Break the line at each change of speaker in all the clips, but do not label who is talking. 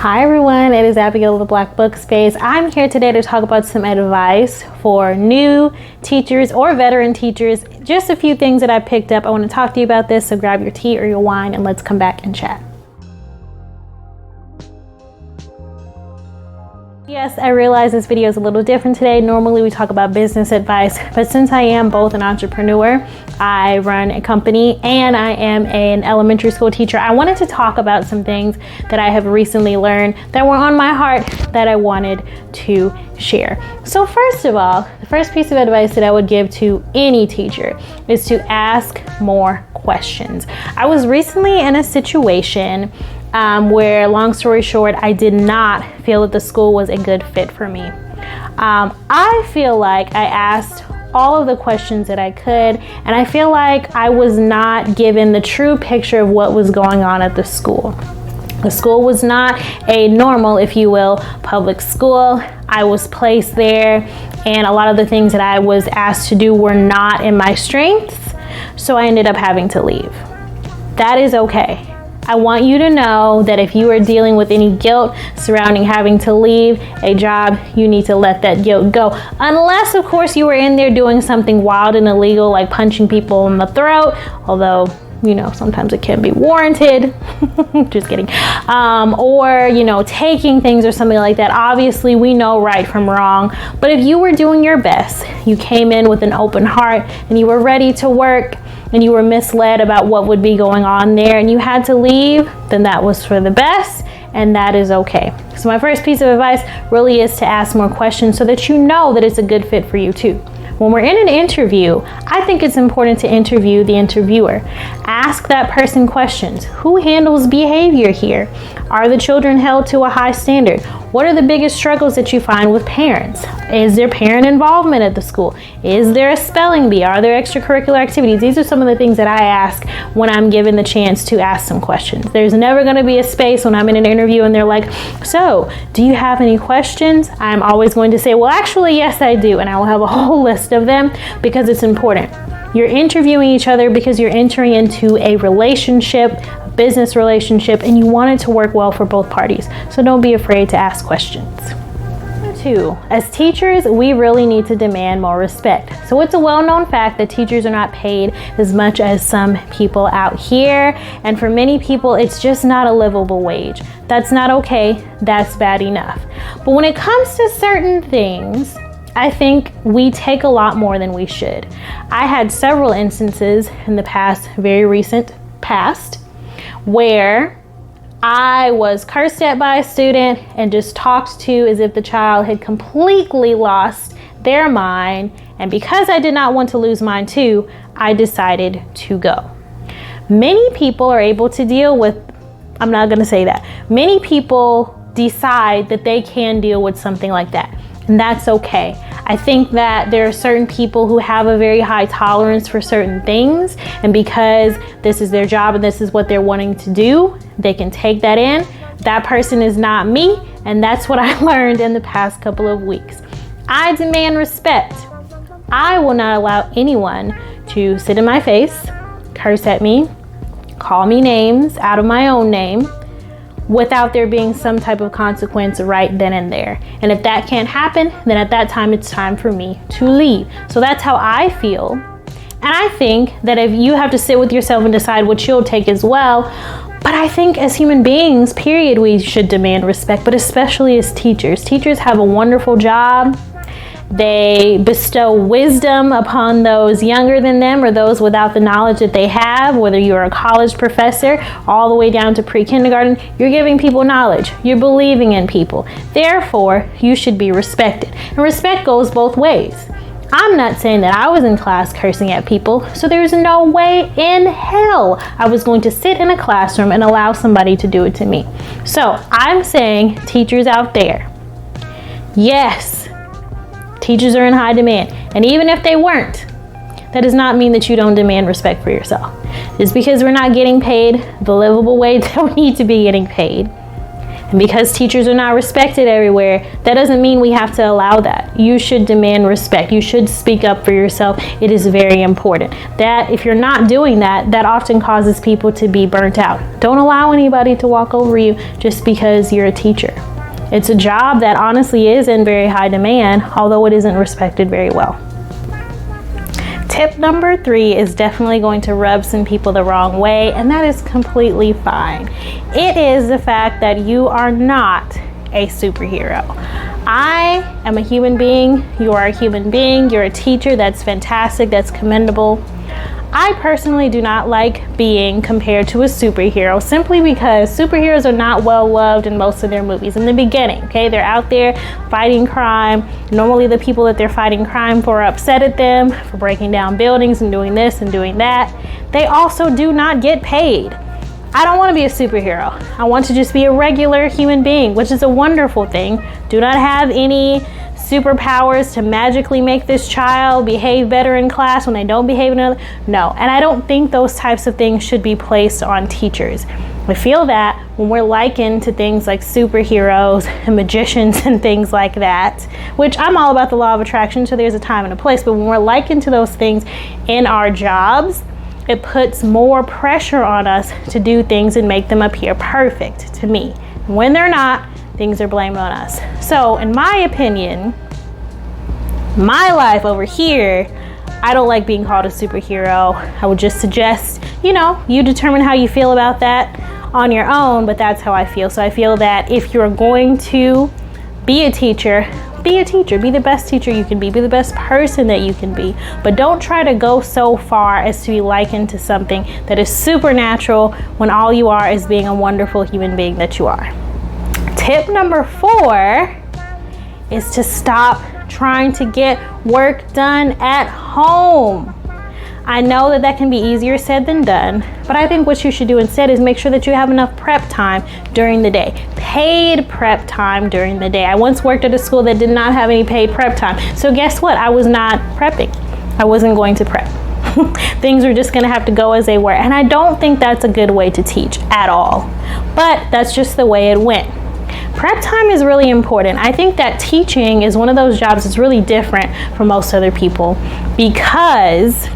Hi everyone, it is Abigail of the Black Book Space. I'm here today to talk about some advice for new teachers or veteran teachers. Just a few things that I picked up. I want to talk to you about this, so grab your tea or your wine and let's come back and chat. Yes, I realize this video is a little different today. Normally we talk about business advice, but since I am both an entrepreneur, I run a company, and I am an elementary school teacher, I wanted to talk about some things that I have recently learned that were on my heart that I wanted to share. So first of all, the first piece of advice that I would give to any teacher is to ask more questions. I was recently in a situation where, long story short, I did not feel that the school was a good fit for me. I feel like I asked all of the questions that I could, and I feel like I was not given the true picture of what was going on at the school. The school was not a normal, if you will, public school. I was placed there, and a lot of the things that I was asked to do were not in my strengths, so I ended up having to leave. That is okay. I want you to know that if you are dealing with any guilt surrounding having to leave a job, you need to let that guilt go. Unless, of course, you were in there doing something wild and illegal, like punching people in the throat, although, you know, sometimes it can be warranted. Just kidding. Or, you know, taking things or something like that. Obviously, we know right from wrong. But if you were doing your best, you came in with an open heart and you were ready to work, and you were misled about what would be going on there and you had to leave, then that was for the best, and that is okay. So my first piece of advice really is to ask more questions so that you know that it's a good fit for you too. When we're in an interview, I think it's important to interview the interviewer. Ask that person questions. Who handles behavior here? Are the children held to a high standard? What are the biggest struggles that you find with parents? Is there parent involvement at the school? Is there a spelling bee? Are there extracurricular activities? These are some of the things that I ask when I'm given the chance to ask some questions. There's never going to be a space when I'm in an interview and they're like, so, do you have any questions? I'm always going to say, well, actually, yes, I do. And I will have a whole list of them because it's important. You're interviewing each other because you're entering into a relationship, a business relationship, and you want it to work well for both parties. So don't be afraid to ask questions. Two, as teachers, we really need to demand more respect. So it's a well-known fact that teachers are not paid as much as some people out here. And for many people, it's just not a livable wage. That's not okay. That's bad enough. But when it comes to certain things, I think we take a lot more than we should. I had several instances in the past, very recent past, where I was cursed at by a student and just talked to as if the child had completely lost their mind. And because I did not want to lose mine too, I decided to go. Many people are able to deal with, I'm not gonna say that. Many people decide that they can deal with something like that. And that's okay. I think that there are certain people who have a very high tolerance for certain things, and because this is their job and this is what they're wanting to do, they can take that in. That person is not me, and that's what I learned in the past couple of weeks. I demand respect. I will not allow anyone to sit in my face, curse at me, call me names out of my own name, without there being some type of consequence right then and there. And if that can't happen, then at that time it's time for me to leave. So that's how I feel. And I think that if you have to sit with yourself and decide what you'll take as well, but I think as human beings, period, we should demand respect, but especially as teachers. Teachers have a wonderful job. They bestow wisdom upon those younger than them or those without the knowledge that they have, whether you're a college professor all the way down to pre-kindergarten. You're giving people knowledge. You're believing in people. Therefore, you should be respected. And respect goes both ways. I'm not saying that I was in class cursing at people, so there's no way in hell I was going to sit in a classroom and allow somebody to do it to me. So I'm saying, teachers out there, yes, teachers are in high demand. And even if they weren't, that does not mean that you don't demand respect for yourself. Just because we're not getting paid the livable wage that we need to be getting paid, And because teachers are not respected everywhere, that doesn't mean we have to allow that. You should demand respect. You should speak up for yourself. It is very important. That if you're not doing that, that often causes people to be burnt out. Don't allow anybody to walk over you just because you're a teacher. It's a job that honestly is in very high demand, although it isn't respected very well. Tip number 3 is definitely going to rub some people the wrong way, and that is completely fine. It is the fact that you are not a superhero. I am a human being. You are a human being. You're a teacher. That's fantastic. That's commendable. I personally do not like being compared to a superhero simply because superheroes are not well loved in most of their movies in the beginning. Okay, they're out there fighting crime. Normally the people that they're fighting crime for are upset at them for breaking down buildings and doing this and doing that. They also do not get paid. I don't want to be a superhero. I want to just be a regular human being, which is a wonderful thing. Do not have any superpowers to magically make this child behave better in class when they don't behave in another. No, and I don't think those types of things should be placed on teachers. I feel that when we're likened to things like superheroes and magicians and things like that, which I'm all about the law of attraction, so there's a time and a place, but when we're likened to those things in our jobs, it puts more pressure on us to do things and make them appear perfect to me. And when they're not, things are blamed on us. So in my opinion, my life over here, I don't like being called a superhero. I would just suggest, you determine how you feel about that on your own, but that's how I feel. So I feel that if you're going to be a teacher, be the best teacher you can be the best person that you can be, but don't try to go so far as to be likened to something that is supernatural when all you are is being a wonderful human being that you are. Tip number 4 is to stop trying to get work done at home. I know that can be easier said than done, but I think what you should do instead is make sure that you have enough prep time during the day. Paid prep time during the day. I once worked at a school that did not have any paid prep time. So guess what? I was not prepping. I wasn't going to prep. Things were just going to have to go as they were. And I don't think that's a good way to teach at all. But that's just the way it went. Prep time is really important. I think that teaching is one of those jobs that's really different from most other people because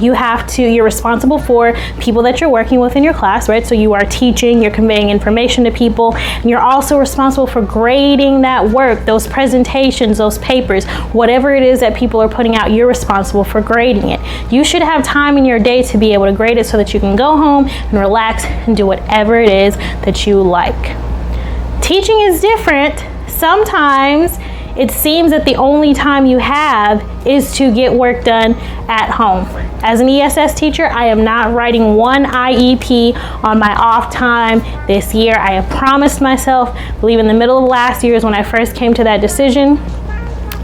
you're responsible for people that you're working with in your class, right? So you are teaching, you're conveying information to people, and you're also responsible for grading that work, those presentations, those papers, whatever it is that people are putting out, you're responsible for grading it. You should have time in your day to be able to grade it so that you can go home and relax and do whatever it is that you like. Teaching is different. Sometimes it seems that the only time you have is to get work done at home. As an ESS teacher, I am not writing one IEP on my off time this year. I have promised myself, I believe in the middle of last year is when I first came to that decision,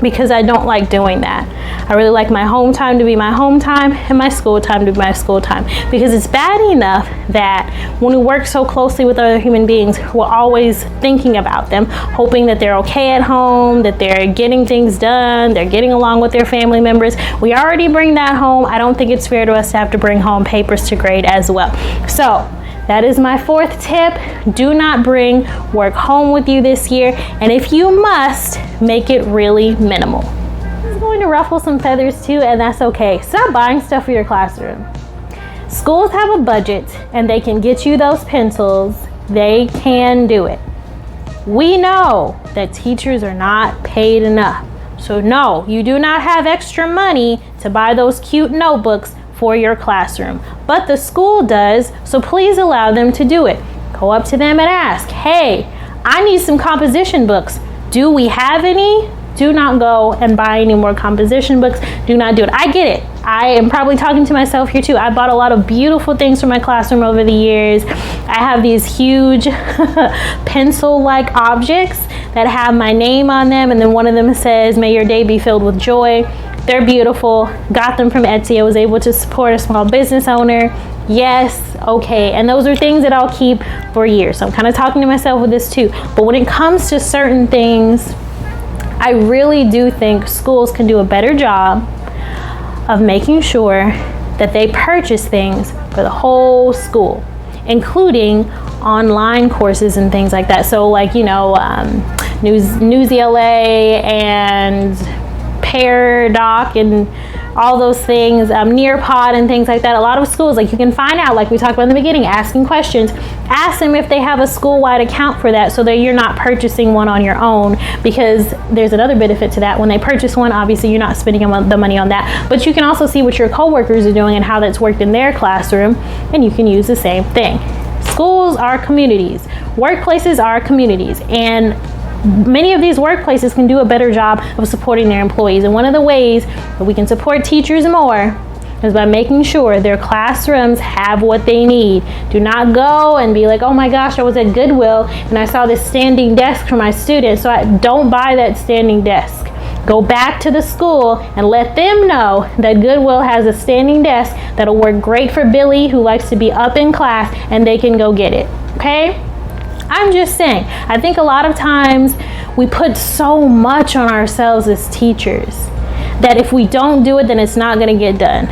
because I don't like doing that. I really like my home time to be my home time and my school time to be my school time, because it's bad enough that when we work so closely with other human beings, we're always thinking about them, hoping that they're okay at home, that they're getting things done, they're getting along with their family members. We already bring that home. I don't think it's fair to us to have to bring home papers to grade as well. So that is my 4th tip. Do not bring work home with you this year. And if you must, make it really minimal. This is going to ruffle some feathers too, and that's okay. Stop buying stuff for your classroom. Schools have a budget and they can get you those pencils. They can do it. We know that teachers are not paid enough. So no, you do not have extra money to buy those cute notebooks for your classroom, but the school does, so please allow them to do it. Go up to them and ask, hey, I need some composition books. Do we have any? Do not go and buy any more composition books. Do not do it. I get it. I am probably talking to myself here too. I bought a lot of beautiful things for my classroom over the years. I have these huge pencil-like objects that have my name on them, and then one of them says, may your day be filled with joy. They're beautiful. Got them from Etsy. I was able to support a small business owner. Yes, okay. And those are things that I'll keep for years. So I'm kind of talking to myself with this too. But when it comes to certain things, I really do think schools can do a better job of making sure that they purchase things for the whole school, including online courses and things like that. So like, you know, Newsela and Paradoc and all those things, Nearpod and things like that. A lot of schools, like, you can find out, like we talked about in the beginning, asking questions. Ask them if they have a school-wide account for that, so that you're not purchasing one on your own, because there's another benefit to that. When they purchase one, obviously you're not spending the money on that, but you can also see what your coworkers are doing and how that's worked in their classroom, and you can use the same thing. Schools are communities. Workplaces are communities, and many of these workplaces can do a better job of supporting their employees. And one of the ways that we can support teachers more is by making sure their classrooms have what they need. Do not go and be like, oh my gosh, I was at Goodwill and I saw this standing desk for my students, so I don't buy that standing desk. Go back to the school and let them know that Goodwill has a standing desk that'll work great for Billy, who likes to be up in class, and they can go get it, okay? I'm just saying, I think a lot of times we put so much on ourselves as teachers that if we don't do it, then it's not going to get done.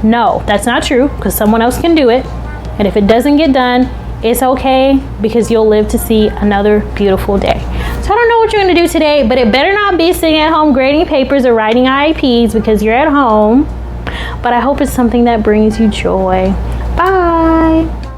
No, that's not true, because someone else can do it. And if it doesn't get done, it's okay, because you'll live to see another beautiful day. So I don't know what you're going to do today, but it better not be sitting at home grading papers or writing IEPs because you're at home. But I hope it's something that brings you joy. Bye.